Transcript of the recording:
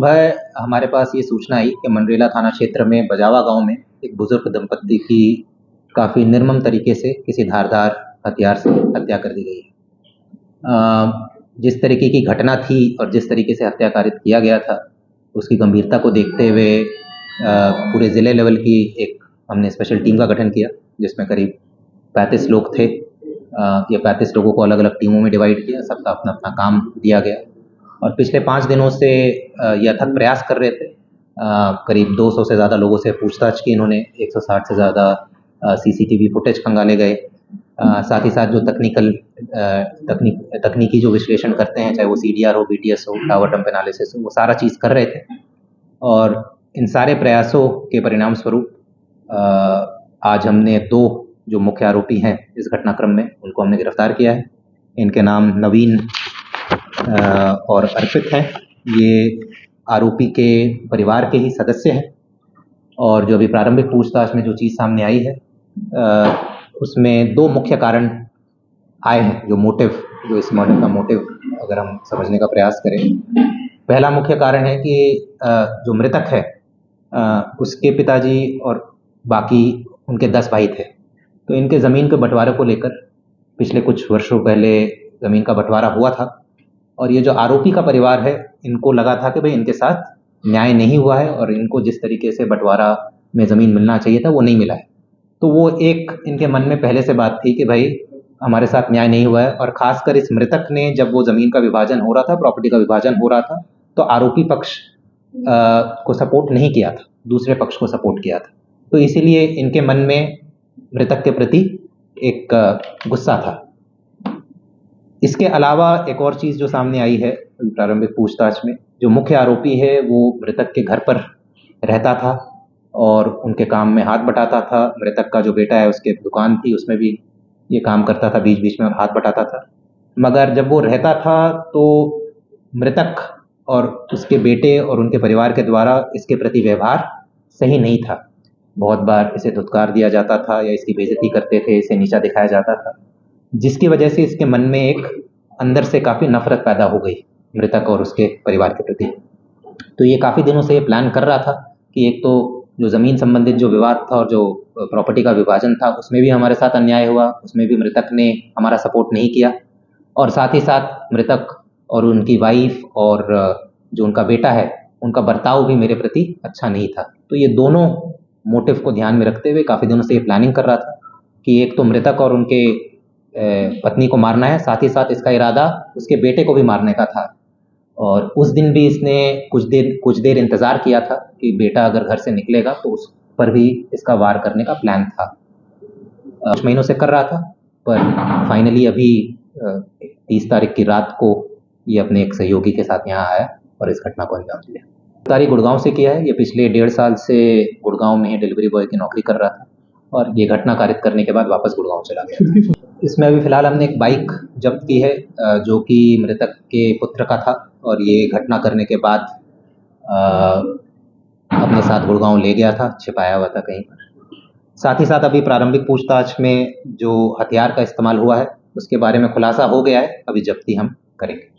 सुबह हमारे पास ये सूचना आई कि मंडरेला थाना क्षेत्र में बजावा गांव में एक बुजुर्ग दंपत्ति की काफ़ी निर्मम तरीके से किसी धारदार हथियार से हत्या कर दी गई है। जिस तरीके की घटना थी और जिस तरीके से हत्या कारित किया गया था, उसकी गंभीरता को देखते हुए पूरे ज़िले लेवल की एक हमने स्पेशल टीम का गठन किया, जिसमें करीब 35 लोग थे। ये 35 लोगों को अलग अलग टीमों में डिवाइड किया, सबका अपना अपना काम दिया गया और पिछले 5 दिनों से ये अथक प्रयास कर रहे थे। करीब 200 से ज़्यादा लोगों से पूछताछ की इन्होंने, 160 से ज़्यादा सीसीटीवी फुटेज खंगाले गए। साथ ही साथ जो तकनीकी जो विश्लेषण करते हैं, चाहे वो सीडीआर हो, बीटीएस हो, टावर डंप एनालिसिस हो, वो सारा चीज़ कर रहे थे। और इन सारे प्रयासों के परिणाम स्वरूप आज हमने 2 जो मुख्य आरोपी हैं इस घटनाक्रम में, उनको हमने गिरफ्तार किया है। इनके नाम नवीन और अर्पित हैं। ये आरोपी के परिवार के ही सदस्य हैं और जो अभी प्रारंभिक पूछताछ में जो चीज़ सामने आई है, उसमें 2 मुख्य कारण आए हैं। जो मोटिव, जो इस मर्डर का मोटिव अगर हम समझने का प्रयास करें, पहला मुख्य कारण है कि जो मृतक है उसके पिताजी और बाकी उनके 10 भाई थे। तो इनके ज़मीन के बंटवारे को लेकर पिछले कुछ वर्षों पहले ज़मीन का बंटवारा हुआ था और ये जो आरोपी का परिवार है, इनको लगा था कि भाई इनके साथ न्याय नहीं हुआ है और इनको जिस तरीके से बंटवारा में ज़मीन मिलना चाहिए था वो नहीं मिला है। तो वो एक इनके मन में पहले से बात थी कि भाई हमारे साथ न्याय नहीं हुआ है। और ख़ासकर इस मृतक ने, जब वो ज़मीन का विभाजन हो रहा था, प्रॉपर्टी का विभाजन हो रहा था, तो आरोपी पक्ष को सपोर्ट नहीं किया था, दूसरे पक्ष को सपोर्ट किया था। तो इसीलिए इनके मन में मृतक के प्रति एक गुस्सा था। इसके अलावा एक और चीज़ जो सामने आई है प्रारंभिक पूछताछ में, जो मुख्य आरोपी है वो मृतक के घर पर रहता था और उनके काम में हाथ बटाता था। मृतक का जो बेटा है, उसके दुकान थी, उसमें भी ये काम करता था बीच बीच में और हाथ बटाता था। मगर जब वो रहता था तो मृतक और उसके बेटे और उनके परिवार के द्वारा इसके प्रति व्यवहार सही नहीं था। बहुत बार इसे धुतकार दिया जाता था या इसकी बेइज्जती करते थे, इसे नीचा दिखाया जाता था, जिसकी वजह से इसके मन में एक अंदर से काफ़ी नफरत पैदा हो गई मृतक और उसके परिवार के प्रति। तो ये काफ़ी दिनों से ये प्लान कर रहा था कि एक तो जो ज़मीन संबंधित जो विवाद था और जो प्रॉपर्टी का विभाजन था, उसमें भी हमारे साथ अन्याय हुआ, उसमें भी मृतक ने हमारा सपोर्ट नहीं किया और साथ ही साथ मृतक और उनकी वाइफ और जो उनका बेटा है, उनका बर्ताव भी मेरे प्रति अच्छा नहीं था। तो ये दोनों मोटिव को ध्यान में रखते हुए काफ़ी दिनों से ये प्लानिंग कर रहा था कि एक तो मृतक और उनके पत्नी को मारना है, साथ ही साथ इसका इरादा उसके बेटे को भी मारने का था। और उस दिन भी इसने कुछ देर इंतज़ार किया था कि बेटा अगर घर से निकलेगा तो उस पर भी इसका वार करने का प्लान था। कुछ महीनों से कर रहा था, पर फाइनली अभी 30 तारीख की रात को ये अपने एक सहयोगी के साथ यहाँ आया और इस घटना को अंजाम दिया। गिरफ्तारी गुड़गांव से किया है। ये पिछले 1.5 साल से गुड़गांव में ही डिलीवरी बॉय की नौकरी कर रहा था और ये घटना कारित करने के बाद वापस गुड़गांव चला गया। इसमें अभी फ़िलहाल हमने एक बाइक जब्त की है जो कि मृतक के पुत्र का था और ये घटना करने के बाद अपने साथ गुड़गांव ले गया था, छिपाया हुआ था कहीं पर। साथ ही साथ अभी प्रारंभिक पूछताछ में जो हथियार का इस्तेमाल हुआ है उसके बारे में खुलासा हो गया है, अभी जब्ती हम करेंगे।